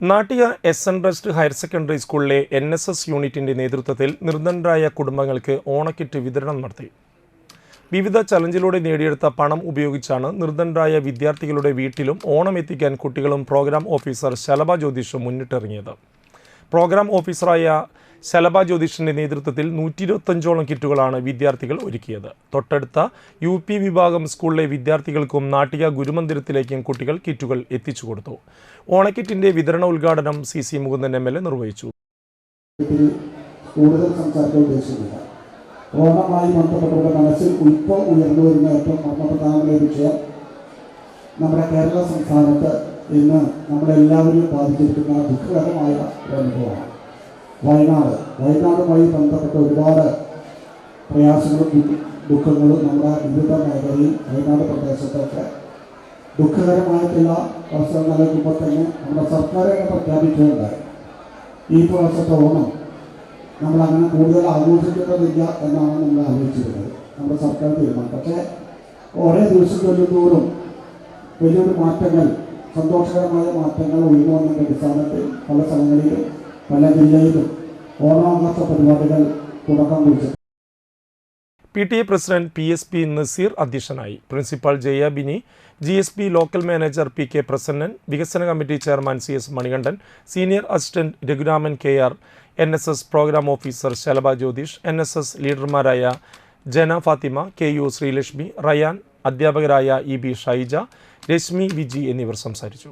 Nattika എസ്.എൻ. Trust higher secondary സ്കൂളിലെ NSS യൂണിറ്റിന്റെ നേതൃത്വത്തിൽ നിർധനരായ കുടുംബങ്ങൾക്ക് ഓണക്കിറ്റ് വിതരണം നടത്തി. വിവിധ ചലഞ്ചിലൂടെ നേടിയെടുത്ത പണം ഉപയോഗിച്ചാണ് നിർധനരായ വിദ്യാർത്ഥികളുടെ വീട്ടിലും ഓണം എത്തിക്കാൻ കുട്ടികളും പ്രോഗ്രാം ഓഫീസർ ശലഭ ജ്യോതിഷും മുന്നിട്ടിറങ്ങിയത്. പ്രോഗ്രാം ഓഫീസറായ ശലഭ ജ്യോതിഷിന്റെ നേതൃത്വത്തിൽ 125ഓളം കിറ്റുകളാണ് വിദ്യാർത്ഥികൾ ഒരുക്കിയത്. തൊട്ടടുത്ത UP വിഭാഗം സ്കൂളിലെ വിദ്യാർത്ഥികൾക്കും നാട്ടിക ഗുരുമന്ദിരത്തിലേക്കും കുട്ടികൾ കിറ്റുകൾ എത്തിച്ചു കൊടുത്തു. ഓണക്കിറ്റിന്റെ വിതരണ ഉദ്ഘാടനം CC മുകുന്ദൻ MLA നിർവഹിച്ചു. ഓണമായി ബന്ധപ്പെട്ടവരുടെ മനസ്സിൽ ഇപ്പോൾ ഉയർന്നു വരുന്ന ഏറ്റവും മർമ്മപ്രധാനമായ വിഷയം നമ്മുടെ കേരള സംസ്ഥാനത്ത് ഇന്ന് നമ്മളെല്ലാവരെയും ബാധിച്ചിരിക്കുന്ന ദുഃഖകരമായ ഒരു അനുഭവമാണ്. വയനാടുമായി ബന്ധപ്പെട്ട ഒരുപാട് പ്രയാസങ്ങളും ദുഃഖങ്ങളും നമ്മുടെ വിവിധ മേഖലയിൽ വയനാട് പ്രദേശത്തൊക്കെ ദുഃഖകരമായിട്ടുള്ള അവസ്ഥ നിലനിൽക്കുമ്പോൾ തന്നെ നമ്മുടെ സർക്കാർ തന്നെ പ്രഖ്യാപിക്കുകയുണ്ടായി. ഈ പ്രാവശ്യത്തെ ഓണം നമ്മളങ്ങനെ കൂടുതൽ ആഘോഷിക്കേണ്ടതില്ല എന്നാണ് നമ്മൾ ആലോചിച്ചിരുന്നത്. നമ്മുടെ സർക്കാർ തീരുമാനം. പക്ഷേ ഓരോ ദിവസം ചെല്ലുന്തോറും വലിയൊരു മാറ്റങ്ങൾ, സന്തോഷകരമായ മാറ്റങ്ങൾ ഉയർന്നു വന്നതിൻ്റെ അടിസ്ഥാനത്തിൽ പല സ്ഥലങ്ങളിലും പല ജില്ലയിലും ഓണാഘോഷ പരിപാടികൾ തുടക്കം കുറിച്ചു. PTA പ്രസിഡന്റ് PSP നസീർ അധ്യക്ഷനായി. Principal Jaya Bini, GSP local manager PK Prasannan, വികസന committee chairman CS Manikandan, senior assistant Raghuraman KR, NSS program officer Shalabha Jyothish, NSS ലീഡർമാരായ ജന ഫാത്തിമ, KU ശ്രീലക്ഷ്മി, റയാൻ, അധ്യാപകരായ EB ഷൈജ, രശ്മി വിജി എന്നിവർ സംസാരിച്ചു.